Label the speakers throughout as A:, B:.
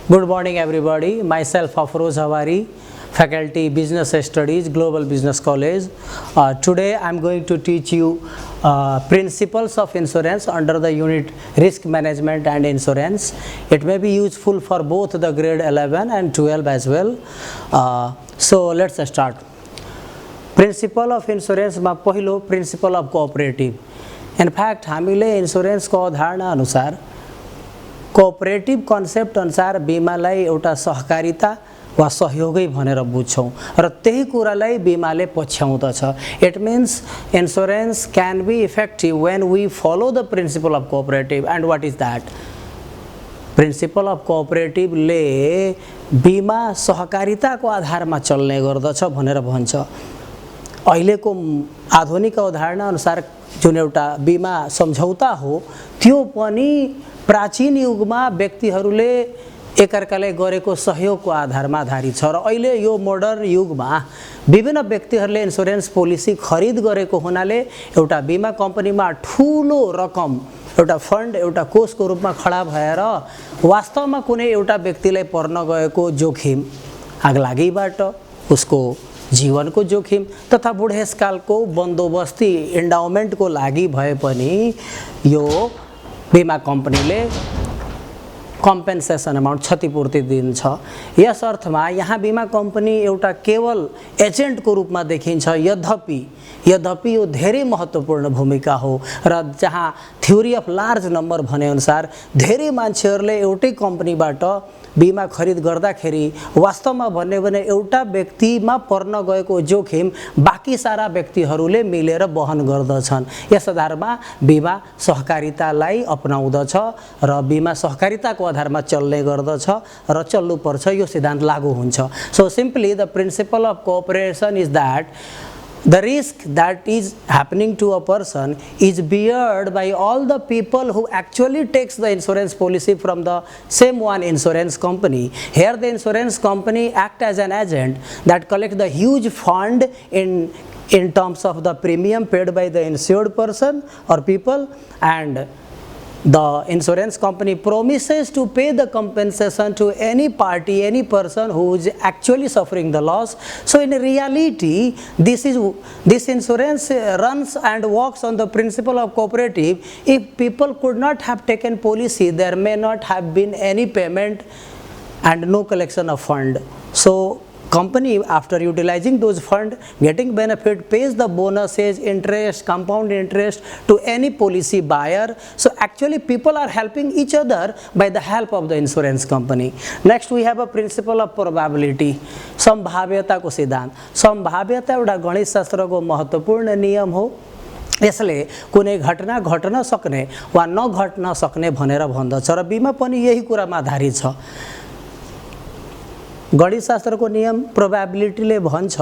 A: Good morning everybody. Myself Afroz Hawari, Faculty Business Studies, Global Business College. Today I am going to teach you principles of insurance under the unit risk management and insurance. It may be useful for both the grade 11 and 12 as well. So let's start. Principle of insurance मा पहिलो principle of cooperative. In fact हामीले insurance को अवधारणा अनुसार cooperative concept अनुसार बीमालाई एउटा सहकारिता वा सहयोगै भनेर बुझ्छौं र त्यही कुरालाई बीमाले पछ्याउँदछ. It means insurance can be effective when we follow the principle of cooperative. And what is that? Principle of कोअपरेटिभले बीमा सहकारिताको आधारमा चल्ने गर्दछ भनेर भन्छ. अहिलेको आधुनिक अवधारणा अनुसार जुन एउटा बीमा सम्झौता हो त्यो पनि प्राचीन युगमा व्यक्तिहरूले एकअर्कालाई गरेको सहयोगको आधारमा आधारित छ र अहिले यो मोडर्न युगमा विभिन्न व्यक्तिहरूले इन्स्योरेन्स पोलिसी खरिद गरेको हुनाले एउटा बीमा कम्पनीमा ठूलो रकम एउटा फन्ड एउटा कोषको रूपमा खडा भएर वास्तवमा कुनै एउटा व्यक्तिलाई पर्न गएको जोखिम, आगलागीबाट उसको जीवनको जोखिम तथा बुढेसकालको बन्दोबस्ती एन्डाउमेन्टको लागि भए पनि यो बीमा कम्पनीले कम्पेन्सेसन अमाउन्ट क्षतिपूर्ति दिन्छ. यस अर्थमा यहाँ बीमा कम्पनी एउटा केवल एजेन्टको रूपमा देखिन्छ. यद्यपि यो धेरै महत्त्वपूर्ण भूमिका हो र जहाँ थ्योरी अफ लार्ज नम्बर भने अनुसार धेरै मान्छेहरूले एउटै कम्पनीबाट बीमा खरिद गर्दाखेरि वास्तवमा भन्ने भने एउटा व्यक्तिमा पर्न गएको जोखिम बाँकी सारा व्यक्तिहरूले मिलेर वहन गर्दछन्. यस आधारमा बीमा सहकारितालाई अपनाउँदछ र बीमा सहकारिताको आधारमा चल्ने गर्दछ र चल्नुपर्छ यो सिद्धान्त लागू हुन्छ. So simply the principle of cooperation is that the risk that is happening to a person is beared by all the people who actually takes the insurance policy from the same one insurance company. Here the insurance company act as an agent that collect the huge fund in terms of the premium paid by the insured person or people, and the insurance company promises to pay the compensation to any party, any person who is actually suffering the loss. So in reality, this insurance runs and works on the principle of cooperative. If people could not have taken policy, there may not have been any payment and no collection of fund. So company, after utilizing those funds, getting benefit, pays the bonuses, interest, compound interest to any policy buyer. So actually people are helping each other by the help of the insurance company. Next we have a principle of probability. सम्भाव्यता को सिद्धान्त. सम्भाव्यता एउटा गणित शास्त्रको महत्त्वपूर्ण नियम हो. यसले कुनै घटना घट्न सक्ने वा नघट्न सक्ने भनेर भन्दछ र बीमा पनि यही कुरामा आधारित छ. गणित शास्त्रको नियम प्रोबेबिलिटीले भन्छ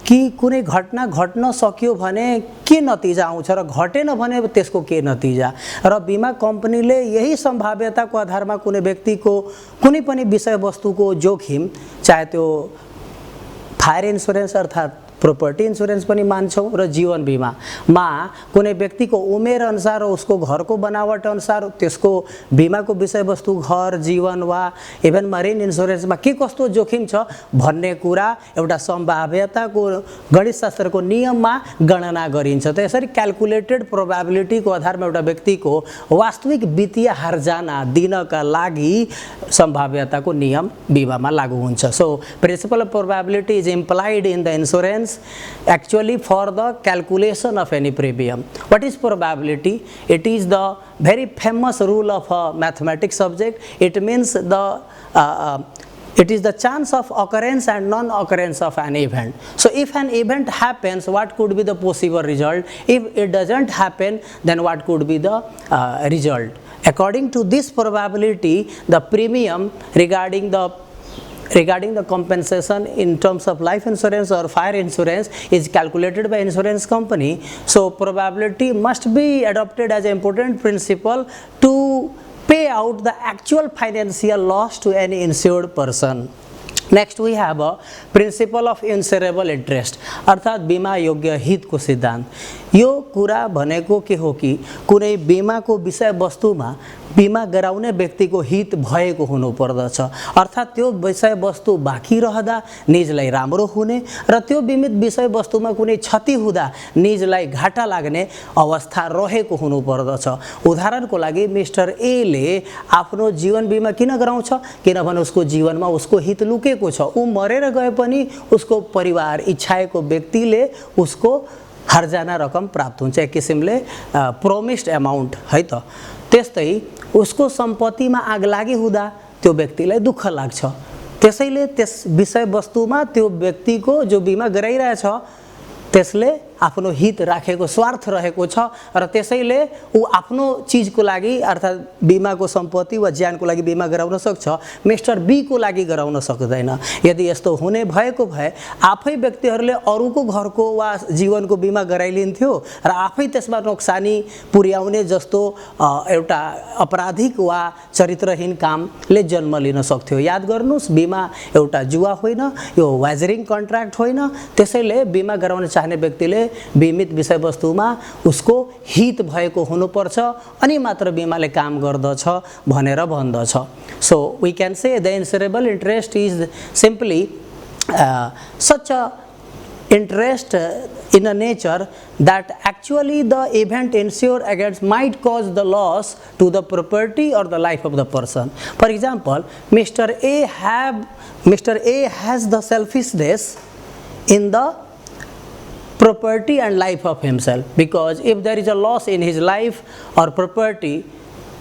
A: कि कुनै घटना घट्न सक्यो भने के नतिजा आउँछ र घटेन भने त्यसको के नतिजा, र बीमा कम्पनीले यही सम्भाव्यताको आधारमा कुनै व्यक्तिको कुनै पनि विषयवस्तुको जोखिम, चाहे त्यो फायर इन्स्योरेन्स अर्थात् प्रोपर्टी इन्स्योरेन्स पनि मान्छौं र जीवन बीमामा कुनै व्यक्तिको उमेर अनुसार उसको घरको बनावट अनुसार त्यसको बीमाको विषयवस्तु घर, जीवन वा इभन मरिन इन्स्योरेन्समा के कस्तो जोखिम छ भन्ने कुरा एउटा सम्भाव्यताको गणितशास्त्रको नियममा गणना गरिन्छ. त्यसरी क्याल्कुलेटेड प्रोबेबिलिटीको आधारमा एउटा व्यक्तिको वास्तविक वित्तीय हार्जाना दिनका लागि सम्भाव्यताको नियम बीमामा लागू हुन्छ. So principle of probability is implied in the insurance actually for the calculation of any premium. What is probability? It is the very famous rule of a mathematics subject. It means it is the chance of occurrence and non-occurrence of an event. So if an event happens, what could be the possible result? If it doesn't happen, then what could be the result? According to this probability, the premium regarding the compensation in terms of life insurance or fire insurance is calculated by insurance company. So probability must be adopted as an important principle to pay out the actual financial loss to any insured person. Next we have a principle of insurable interest अर्थात बीमा योग्य हित को सिद्धांत. यो कुरा भनेको के हो कि कुनै बिमाको विषयवस्तुमा बिमा गराउने व्यक्तिको हित भएको हुनुपर्दछ, अर्थात् त्यो विषयवस्तु बाँकी रहँदा निजलाई राम्रो हुने र त्यो बिमित विषयवस्तुमा कुनै क्षति हुँदा निजलाई घाटा लाग्ने अवस्था रहेको हुनुपर्दछ। उदाहरणको लागि मिस्टर एले आफ्नो जीवन बिमा किन गराउँछ? किनभने उसको जीवनमा उसको हित लुकेको छ। ऊ मरेर गए पनि उसको परिवार इच्छाएको व्यक्तिले उसको हर्जाना रकम प्राप्त हुन्छ, एक किसिमले प्रोमिस्ड एमाउन्ट है त। त्यस्तै उसको सम्पत्तिमा आगलागी हुँदा त्यो व्यक्तिलाई दुःख लाग्छ, त्यसैले त्यस विषयवस्तुमा त्यो व्यक्तिको जो बिमा गराइरहेछ त्यसले आफ्नो हित राखेको स्वार्थ रहेको छ र त्यसैले ऊ आफ्नो चीजको लागि अर्थात् बिमाको सम्पत्ति वा ज्यानको लागि बिमा गराउन सक्छ, मिस्टर बी को लागि गराउन सक्दैन। यदि यस्तो हुने भएको भए आफै व्यक्तिहरूले अरूको घरको वा जीवनको बिमा गराइलिन्थ्यो र आफै त्यसमा नोक्सानी पुर्याउने जस्तो एउटा अपराधिक वा चरित्रहीन कामले जन्म लिन सक्थ्यो। याद गर्नुस्, बिमा एउटा जुवा होइन, यो वाजरिङ कन्ट्र्याक्ट होइन। त्यसैले बिमा गराउन चाहने व्यक्तिले बीमित विषयवस्तुमा उसको हित भएको हुनुपर्छ अनि मात्र बिमाले काम गर्दछ भनेर भन्दछ। So we can say the insurable interest is simply such a interest in a nature that actually the event insured against might cause the loss to the property or the life of the person. For example, Mr. A has the selfishness in the property and life of himself, because if there is a loss in his life or property,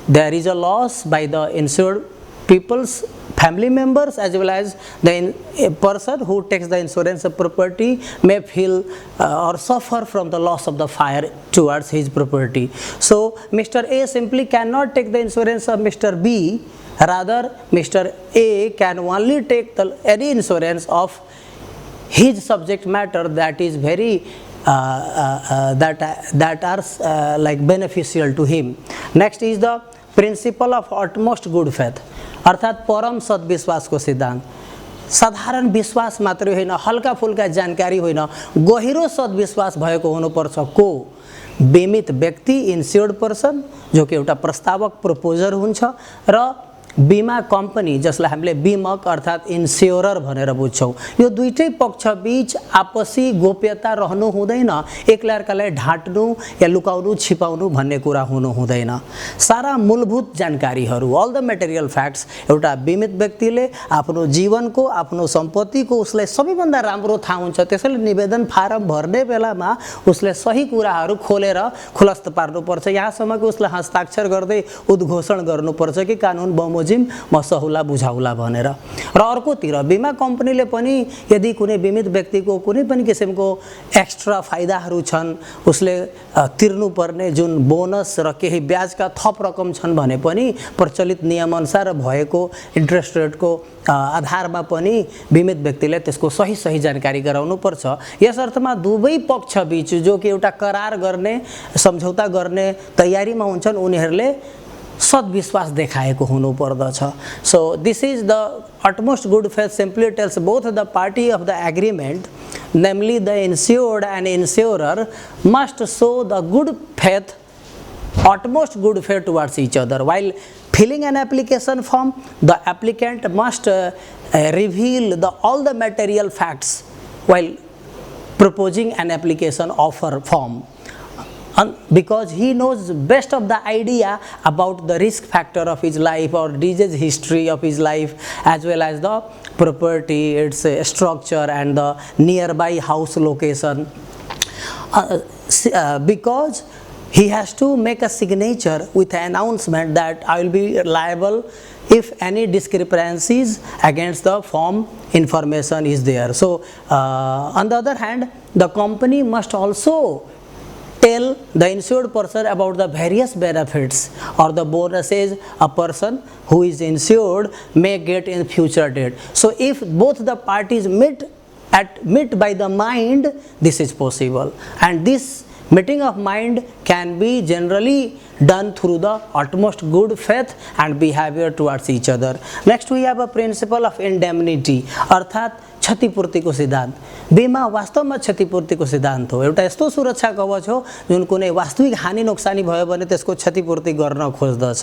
A: there is a loss by the insured people's family members, as well as a person who takes the insurance of property may feel or suffer from the loss of the fire towards his property. So Mr. A simply cannot take the insurance of Mr. B, rather Mr. A can only take any insurance of his subject matter that is very that are like beneficial to him. Next is the principle of utmost good faith, अर्थात् परम सद्विश्वासको सिद्धान्त। साधारण विश्वास मात्रै होइन, हल्का फुल्का जानकारी होइन, गहिरो सद्विश्वास भएको हुनुपर्छ। को? बीमित व्यक्ति, इन्स्योर्ड पर्सन, जो कि एउटा प्रस्तावक प्रोपोजर हुन्छ, र बीमा कम्पनी जसलाई हामीले बीमक अर्थात् इन्स्योरर भनेर बुझ्छौँ। यो दुईटै पक्ष बीच आपसी गोप्यता रहनु हुँदैन, एकलाई अर्कालाई ढाँट्नु या लुकाउनु छिपाउनु भन्ने कुरा हुनु हुँदैन। सारा मूलभूत जानकारीहरू, अल द मेटेरियल फ्याक्ट्स एउटा बीमित व्यक्तिले आफ्नो जीवनको, आफ्नो सम्पत्तिको उसलाई सबैभन्दा राम्रो थाहा हुन्छ। त्यसैले निवेदन फारम भर्ने बेलामा उसले सही कुराहरू खोलेर खुलस्त पार्नुपर्छ। यहाँसम्म कि उसलाई हस्ताक्षर गर्दै उद्घोषण गर्नुपर्छ कि कानुन बमोजिम म सहुला बुझाउला भनेर। र अर्कोतिर बीमा कम्पनीले पनि यदि कुनै बीमित व्यक्तिको कुनै पनि किसिमको एक्स्ट्रा फाइदाहरू छन्, उसले तिर्नुपर्ने जुन बोनस र केही ब्याजका थप रकम छन् भने पनि प्रचलित नियमअनुसार भएको इन्ट्रेस्ट रेटको आधारमा पनि बीमित व्यक्तिले त्यसको सही सही जानकारी गराउनुपर्छ। यस अर्थमा दुवै पक्ष बीच जो कि एउटा करार गर्ने, सम्झौता गर्ने तयारीमा हुन्छन्, उनीहरूले सद्विश्वास देखाएको हुनुपर्दछ। So this is the utmost good faith simply tells both the party of the agreement, namely the insured and insurer, must show the good faith, utmost good faith towards each other. While filling an application form, the applicant must reveal all the material facts while proposing an application offer form, because he knows best of the idea about the risk factor of his life or disease history of his life, as well as the property, its structure and the nearby house location, because he has to make a signature with an announcement that I will be liable if any discrepancies against the form information is there. So on the other hand, the company must also tell the insured person about the various benefits or the bonuses a person who is insured may get in future date. So if both the parties meet by the mind, this is possible, and this meeting of mind can be generally done through the utmost good faith and behavior towards each other. Next we have a principle of indemnity, अर्थात क्षतिपूर्तिको सिद्धान्त। बीमा वास्तवमा क्षतिपूर्तिको सिद्धान्त हो, एउटा यस्तो सुरक्षा कवच हो जुन कुनै वास्तविक हानि नोक्सानी भयो भने त्यसको क्षतिपूर्ति गर्न खोज्दछ।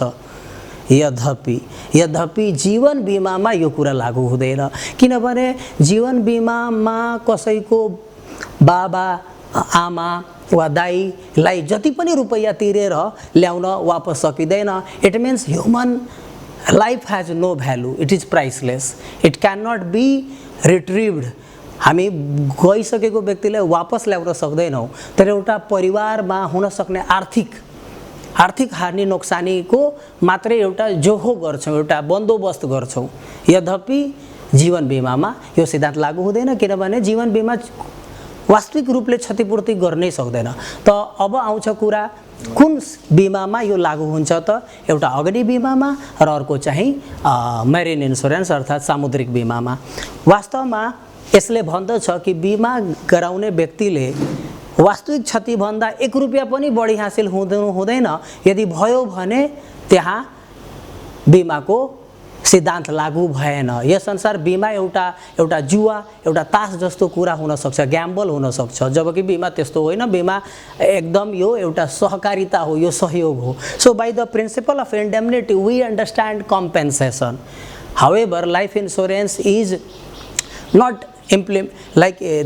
A: यद्यपि जीवन बिमामा यो कुरा लागू हुँदैन, किनभने जीवन बिमामा कसैको बाबा आमा वा दाइलाई जति पनि रुपैयाँ तिरेर ल्याउन वापस सकिँदैन। It means human life has no value, it is priceless, it can not be retrieved. हामी गइसकेको व्यक्तिलाई वापस ल्याउन सक्दैनौँ, तर एउटा परिवारमा हुन सक्ने आर्थिक हानि नोक्सानीको मात्रै एउटा जोहो गर्छौँ, एउटा बन्दोबस्त गर्छौँ। यद्यपि जीवन बिमामा यो सिद्धान्त लागू हुँदैन, किनभने जीवन बिमा वास्तविक रूपले क्षतिपूर्ति गर्नै सक्दैन। त अब आउँछ कुरा कुन बिमामा यो लागू हुन्छ त? एउटा अग्नि बिमामा र अर्को चाहिँ मेरिन इन्स्योरेन्स अर्थात् सामुद्रिक बिमामा। वास्तवमा यसले भन्दछ कि बिमा गराउने व्यक्तिले वास्तविक क्षतिभन्दा 1 रुपैयाँ पनि बढी हासिल हुँदैन। यदि भयो भने त्यहाँ बिमाको सिद्धान्त लागू भएन। यस अनुसार बिमा एउटा जुवा, एउटा तास जस्तो कुरा हुन सक्छ, ग्याम्बल हुन सक्छ, जबकि बिमा त्यस्तो होइन। बिमा एकदम यो एउटा सहकारिता हो, यो सहयोग हो। So by the principle of indemnity we understand compensation. However life insurance is not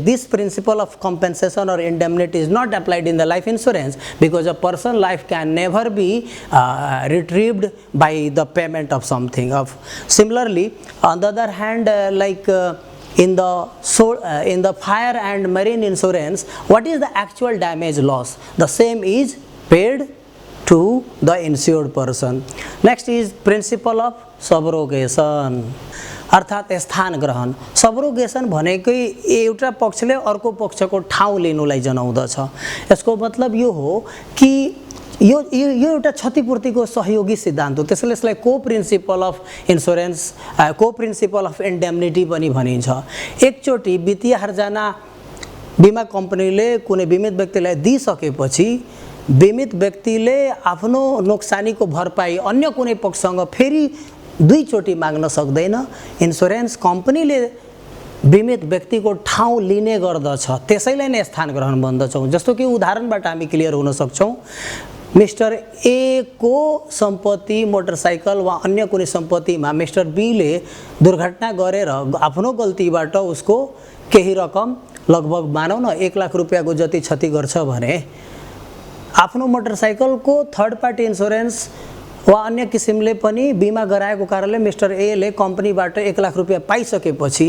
A: this principle of compensation or indemnity is not applied in the life insurance, because a person's life can never be retrieved by the payment of something. Similarly, on the other hand, in the fire and marine insurance, what is the actual damage loss? The same is paid to the insured person. Next is principle of subrogation, अर्थात् स्थान ग्रहण। सबरोगेसन भनेकै एउटा पक्षले अर्को पक्षको ठाउँ लिनुलाई जनाउँदछ। यसको मतलब यो हो कि यो एउटा क्षतिपूर्तिको सहयोगी सिद्धान्त हो, त्यसैले यसलाई को प्रिन्सिपल अफ इन्स्योरेन्स, को प्रिन्सिपल अफ इन्डेमनिटी पनि भनिन्छ। एकचोटि वित्तीय हर्जाना बिमा कम्पनीले कुनै बिमित व्यक्तिलाई दिइसकेपछि बिमित व्यक्तिले आफ्नो नोक्सानीको भरपाई अन्य कुनै पक्षसँग फेरि दुईचोटि माग्न सक्दैन। इन्स्योरेन्स कम्पनीले बिमित व्यक्तिको ठाउँ लिने गर्दछ, त्यसैलाई नै स्थान ग्रहण भन्दछौँ। जस्तो कि उदाहरणबाट हामी क्लियर हुन सक्छौँ, मिस्टर ए को सम्पत्ति मोटरसाइकल वा अन्य कुनै सम्पत्तिमा मिस्टर बीले दुर्घटना गरेर आफ्नो गल्तीबाट उसको केही रकम, लगभग मानौँ न 1 लाख रुपियाँको जति क्षति गर्छ भने आफ्नो मोटरसाइकलको थर्ड पार्टी इन्स्योरेन्स वा अन्य किसिमले पनि बिमा गराएको कारणले मिस्टर ए ले कम्पनीबाट 1 लाख रुपियाँ पाइसकेपछि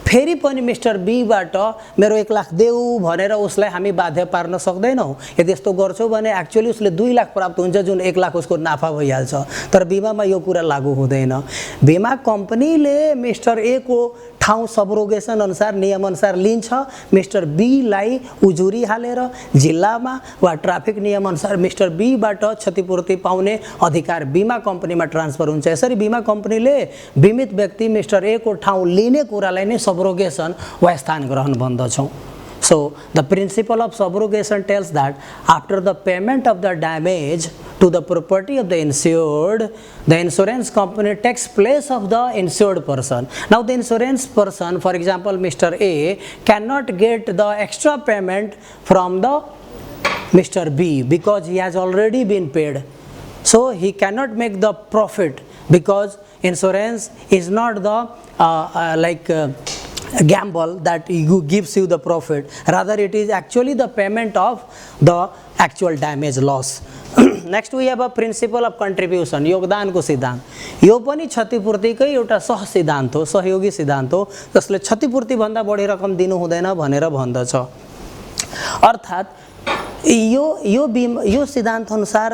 A: फेरि पनि मिस्टर बीबाट मेरो 1 लाख देऊ भनेर उसलाई हामी बाध्य पार्न सक्दैनौँ। यदि यस्तो गर्छौँ भने एक्चुअली उसले 2 लाख प्राप्त हुन्छ, जुन 1 लाख उसको नाफा भइहाल्छ। तर बिमामा यो कुरा लागू हुँदैन। बिमा कम्पनीले मिस्टर ए को ठाउँ सबरोगेसन अनुसार नियम अनुसार लिन्छ, मिस्टर बीलाई उजुरी हालेर जिल्लामा वा ट्राफिक नियम अनुसार मिस्टर बीबाट क्षतिपूर्ति पाउने अधिकार बिमा कम्पनीमा ट्रान्सफर हुन्छ। यसरी बिमा कम्पनीले बिमित व्यक्ति मिस्टर ए को ठाउँ लिने कुरालाई नै सबरोगेसन वा स्थान ग्रहण भन्दछौँ। So the principle of subrogation tells that after the payment of the damage to the property of the insured, the insurance company takes place of the insured person. Now the insurance person, for example Mr. A, cannot get the extra payment from the Mr. B because he has already been paid. So he cannot make the profit because insurance is not the gamble that gives you the profit. Rather it is actually the payment of the actual damage loss. Next we have a principle of contribution, योगदान को सिद्धान्त। यो पनि क्षतिपूर्तिकै एउटा सह सिद्धान्त हो, सहयोगी सिद्धान्त हो, जसले क्षतिपूर्ति भन्दा बढी रकम दिनु हुँदैन भनेर भन्दछ। अर्थात् यो सिद्धान्त अनुसार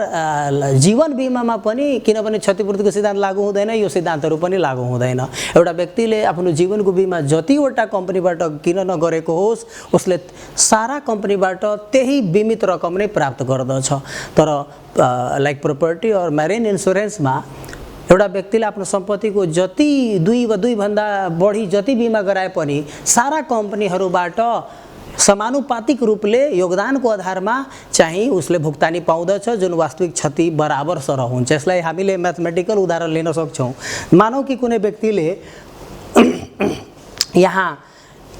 A: जीवन बिमामा पनि, किनभने क्षतिपूर्तिको सिद्धान्त लागू हुँदैन, यो सिद्धान्तहरू पनि लागू हुँदैन। एउटा व्यक्तिले आफ्नो जीवनको बिमा जतिवटा कम्पनीबाट किन नगरेको होस्, उसले सारा कम्पनीबाट त्यही बिमित रकम नै प्राप्त गर्दछ। तर लाइक प्रोपर्टी और मैरिन इन्स्योरेन्समा एउटा व्यक्तिले आफ्नो सम्पत्तिको जति 2 वा 2 भन्दा बढी जति बिमा गराए पनि सारा कम्पनीहरूबाट समानुपातिक रूपले योगदानको आधारमा चाहिँ उसले भुक्तानी पाउँदछ, जुन वास्तविक क्षति बराबर सरह हुन्छ। यसलाई हामीले म्याथमेटिकल उदाहरण लिन सक्छौँ। मानौ कि कुनै व्यक्तिले यहाँ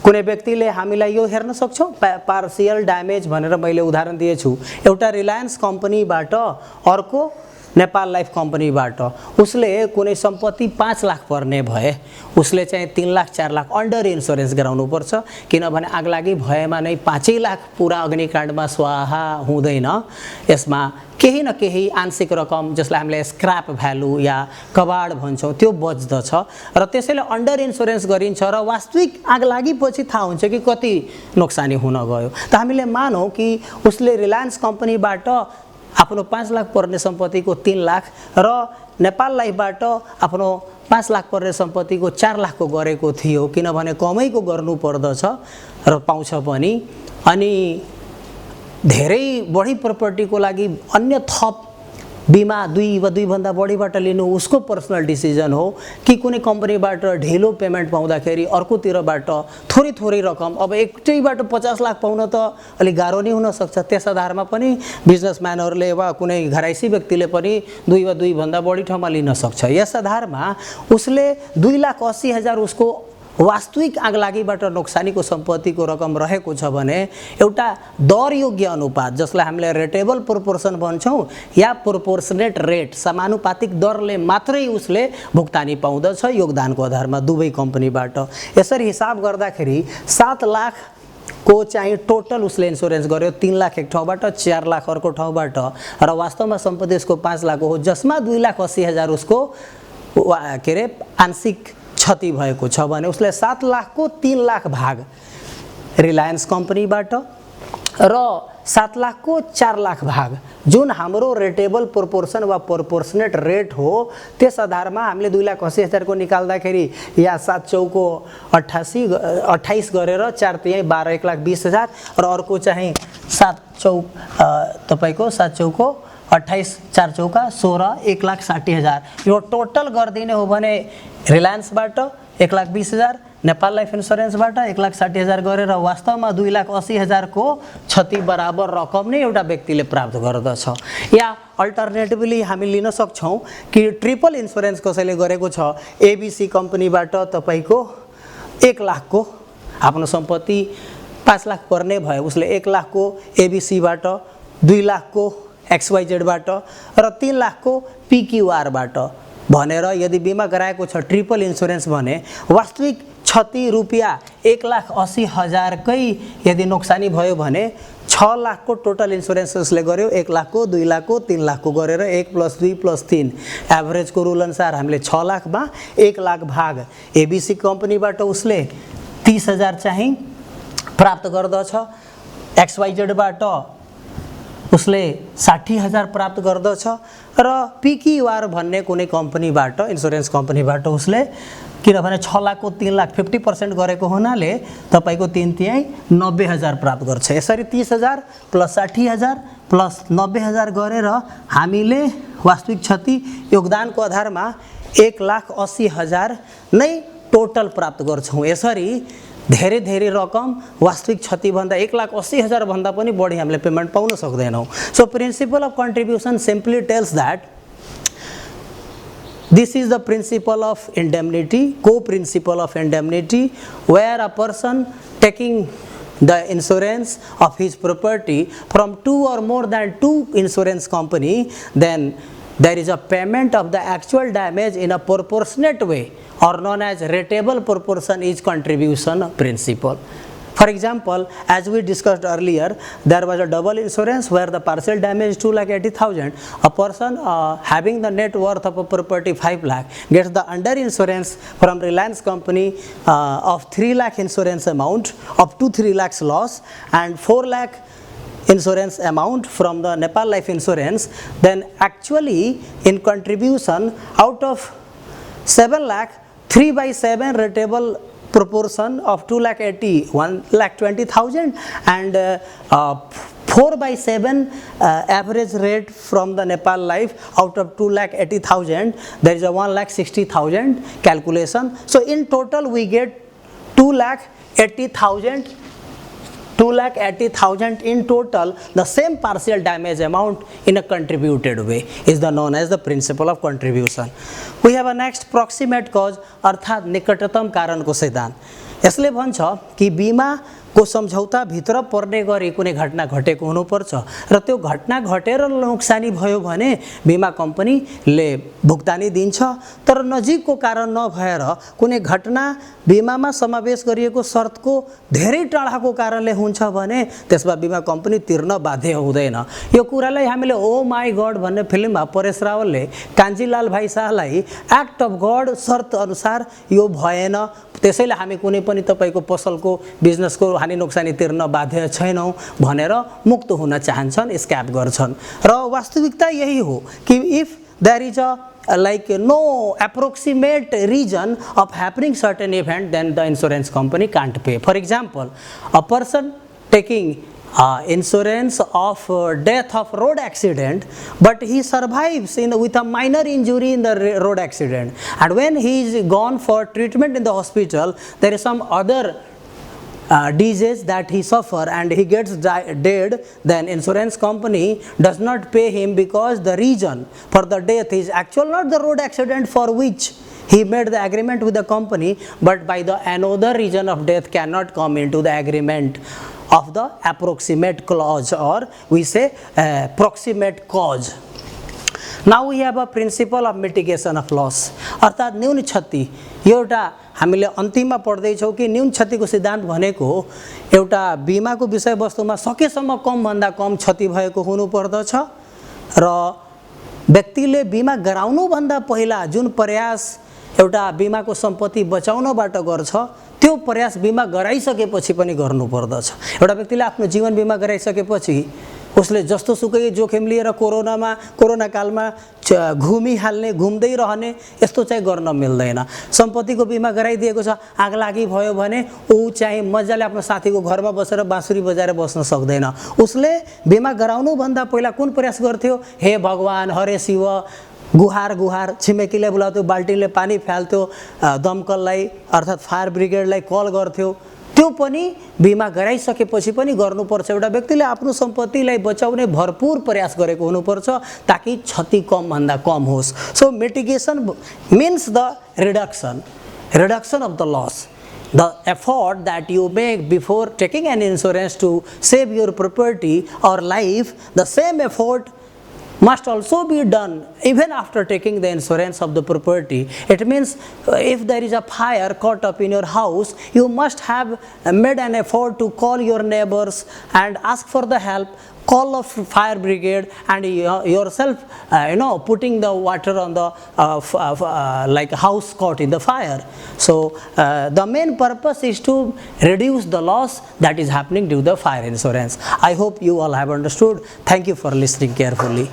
A: कुनै व्यक्तिले हामीलाई यो हेर्न सक्छौँ पार्सियल ड्यामेज भनेर मैले उदाहरण दिएछु। एउटा रिलायन्स कम्पनीबाट अर्को नेपाल लाइफ कम्पनीबाट उसले कुनै सम्पत्ति 5 लाख पर्ने भए उसले चाहिँ 3 लाख 4 लाख अन्डर इन्सुरेन्स गराउनुपर्छ, किनभने आगलागी भएमा नै 5 लाख पुरा अग्निकाण्डमा स्वाहा हुँदैन। यसमा केही न केही आंशिक रकम जसलाई हामीले स्क्रैप भ्यालु या कबाड भन्छौँ त्यो बच्दछ र त्यसैले अन्डर इन्सुरेन्स गरिन्छ र वास्तविक आगलागीपछि थाहा हुन्छ कि कति नोक्सानी हुन गयो। त हामीले मानौँ कि उसले रिलायन्स कम्पनीबाट आफ्नो 5 लाख पर्ने सम्पत्तिको 3 लाख र नेपाल लाइफबाट आफ्नो 5 लाख पर्ने सम्पत्तिको 4 लाखको गरेको थियो, किनभने कमैको गर्नु पर्दछ र पाउँछ पनि। अनि धेरै बढी प्रपर्टीको लागि अन्य थप बिमा 2 वा 2 भन्दा बढीबाट लिनु उसको पर्सनल डिसिजन हो कि कुनै कम्पनीबाट ढिलो पेमेन्ट पाउँदाखेरि अर्कोतिरबाट थोरै थोरै रकम, अब एकैबाट 50 लाख पाउन त अलिक गाह्रो नै हुन सक्छ। त्यस आधारमा पनि बिजनेसम्यानहरूले वा कुनै घराइसी व्यक्तिले पनि 2 वा 2 भन्दा बढी ठाउँमा लिन सक्छ। यस आधारमा उसले 2,80,000 उसको वास्तविक आगलागीबाट नोक्सानीको सम्पत्तिको रकम रहेको छ भने एउटा दरयोग्य अनुपात जसलाई हामीले रेटेबल प्रोपोर्सन भन्छौँ या प्रोपोर्सनेट रेट समानुपातिक दरले मात्रै उसले भुक्तानी पाउँदछ योगदानको आधारमा दुवै कम्पनीबाट। यसरी हिसाब गर्दाखेरि 7 लाख को चाहिँ टोटल उसले इन्सुरेन्स गर्यो, 3 लाख एक ठाउँबाट 4 लाख अर्को ठाउँबाट र वास्तवमा सम्पत्ति उसको 5 लाख हो, जसमा 2,80,000 उसको के अरे आंशिक क्षति भएको छ भने उसले 7 लाखको 3 लाख भाग रिलायन्स कम्पनीबाट र 7 लाखको 4 लाख भाग जुन हाम्रो रेटेबल प्रोपोर्सन वा प्रोपोर्सनेट रेट हो त्यस आधारमा हामीले 2,80,000 को निकाल्दाखेरि या 7 चौको 28 गरेर 4 तिहाई 12 1,20,000 र अर्को चाहिँ 7 चौक तपाईको 7 चौको 28 4 चौका 16 1,60,000 यो टोटल गरिदिने हो भने रिलायन्सबाट 1,20,000 नेपाल लाइफ इन्सुरेन्सबाट 1,60,000 गरेर वास्तवमा 2,80,000 को क्षति बराबर रकम नै एउटा व्यक्तिले प्राप्त गर्दछ। या अल्टरनेटिभली हामी लिन सक्छौँ कि ट्रिपल इन्सुरेन्स कसैले गरेको छ, एबीसी कम्पनीबाट तपाईको 1 लाख को आफ्नो सम्पत्ति 5 लाख पर्ने भए उसले 1 लाख को एबीसीबाट 2 लाख को XYZ बाट र 3 लाख को PQR बाट भनेर यदि बिमा गराएको छ ट्रिपल इन्सुरेन्स भने वास्तविक क्षति रुपियाँ 1,80,000 कै यदि नोक्सानी भयो भने 6 लाख को टोटल इन्सुरेन्स उसले गर्यो, 1 लाख को 2 लाख को 3 लाख को गरेर 1 + 2 + 3 एभरेज को रुल अनुसार हामीले 6 लाखमा 1 लाख भाग एबीसी कम्पनीबाट उसले 30,000 चाहिँ प्राप्त गर्दछ, XYZ बाट उसले 60,000 प्राप्त गर्दछ र PQR भन्ने कुनै कम्पनीबाट इन्सुरेन्स कम्पनीबाट उसले किनभने 6 लाख को 3 लाख 50% गरेको हुनाले तपाईको 3 तिहाई 90,000 प्राप्त गर्छ। यसरी 30,000 + 60,000 + 90,000 गरेर हामीले वास्तविक क्षति योगदानको आधारमा 1,80,000 नै टोटल प्राप्त गर्छौँ। यसरी धेरै धेरै रकम वास्तविक क्षति भन्दा 1,80,000 भन्दा पनि बढी हामीले पेमेन्ट पाउन सक्दैनौँ। So principle of contribution simply tells that this is the principle of indemnity, co-principle of indemnity, where a person taking the insurance of his property from 2 or more than 2 insurance company, then there is a payment of the actual damage in a proportionate way or known as rateable proportion is contribution principle. For example, as we discussed earlier, there was a double insurance where the partial damage 2,80,000. A person having the net worth of a property 5 lakh gets the under insurance from Reliance company of 3 lakh insurance amount up to 3 lakhs loss and 4 lakh insurance amount from the Nepal Life Insurance. Then actually in contribution out of 7 lakh 3/7 rateable proportion of 2,80,000 1,20,000 and 4/7 average rate from the Nepal Life out of 2,80,000 there is a 1,60,000 calculation. So in total we get 2,80,000 in total. The same partial damage amount in a contributed way is the known as the principle of contribution. We have a next proximate cause अर्थात निकटतम कारण को सिद्धांत। यसले भन्छ कि बीमाको सम्झौताभित्र पर्ने गरी कुनै घटना घटेको हुनुपर्छ र त्यो घटना घटेर नोक्सानी भयो भने बीमा कम्पनीले भुक्तानी दिन्छ। तर नजिकको कारण नभएर कुनै घटना बीमामा समावेश गरिएको शर्तको धेरै टाढाको कारणले हुन्छ भने त्यसमा बीमा कम्पनी तिर्न बाध्य हुँदैन। यो कुरालाई हामीले ओ माई गड भन्ने फिल्ममा परेश रावलले कान्छीलाल भाइ शाहलाई एक्ट अफ गड शर्त अनुसार यो भएन, त्यसैले हामी कुनै पनि तपाईको पसलको बिजनेसको हानि नोक्सानी तिर्न बाध्य छैनौं भनेर मुक्त हुन चाहन्छन्, स्क्याप गर्छन्। र वास्तविकता यही हो कि if there is a like no approximate reason of happening certain event, then the insurance company can't pay. For example, a person taking insurance of death of road accident, but he survives with a minor injury in the road accident, and when he is gone for treatment in the hospital, there is some other disease that he suffer and he gets dead, then insurance company does not pay him because the reason for the death is actually not the road accident for which he made the agreement with the company, but by the another reason of death cannot come into the agreement of the approximate clause, or we say proximate cause. Now we have a principle of mitigation of loss, अर्थात न्यून क्षति। यो एउटा हामीले अन्तिममा पढ्दै छौं कि न्यून क्षतिको सिद्धान्त भनेको एउटा बीमाको विषयवस्तुमा सकेसम्म कम भन्दा कम क्षति भएको हुनु पर्दछ र व्यक्तिले बीमा गराउनु भन्दा पहिला जुन प्रयास एउटा बीमाको सम्पत्ति बचाउनबाट गर्छ त्यो प्रयास बीमा गराइसकेपछि पनि गर्नु पर्दछ। एउटा व्यक्तिले आफ्नो जीवन बीमा गराइसकेपछि उसले जस्तो सुकै जोखिम लिएर कोरोना कालमा घुमिहाल्ने घुम्दै रहने यस्तो चाहिँ गर्न मिल्दैन। सम्पत्तिको बीमा गराइदिएको छ, आगलागी भयो भने ऊ चाहिँ मज्जाले आफ्नो साथीको घरमा बसेर बाँसुरी बजाएर बस्न सक्दैन। उसले बीमा गराउनु भन्दा पहिला कुन प्रयास गर्थ्यो? हे भगवान, हरे शिव, गुहार गुहार, छिमेकीलाई बोलाउँथ्यो, बाल्टिनले पानी फाल्थ्यो, दमकललाई अर्थात् फायर ब्रिगेडलाई कल गर्थ्यो। त्यो पनि बीमा गराइसकेपछि पनि गर्नुपर्छ। एउटा व्यक्तिले आफ्नो सम्पत्तिलाई बचाउने भरपूर प्रयास गरेको हुनुपर्छ ताकि क्षति कम भन्दा कम होस्। So mitigation means the reduction of the loss. The effort that you make before taking an insurance to save your property or life, the same effort must also be done even after taking the insurance of the property. It means if there is a fire caught up in your house, you must have made an effort to call your neighbors and ask for the help, call of fire brigade, and yourself putting the water on the like house caught in the fire. So the main purpose is to reduce the loss that is happening due to the fire insurance. I hope you all have understood. Thank you for listening carefully.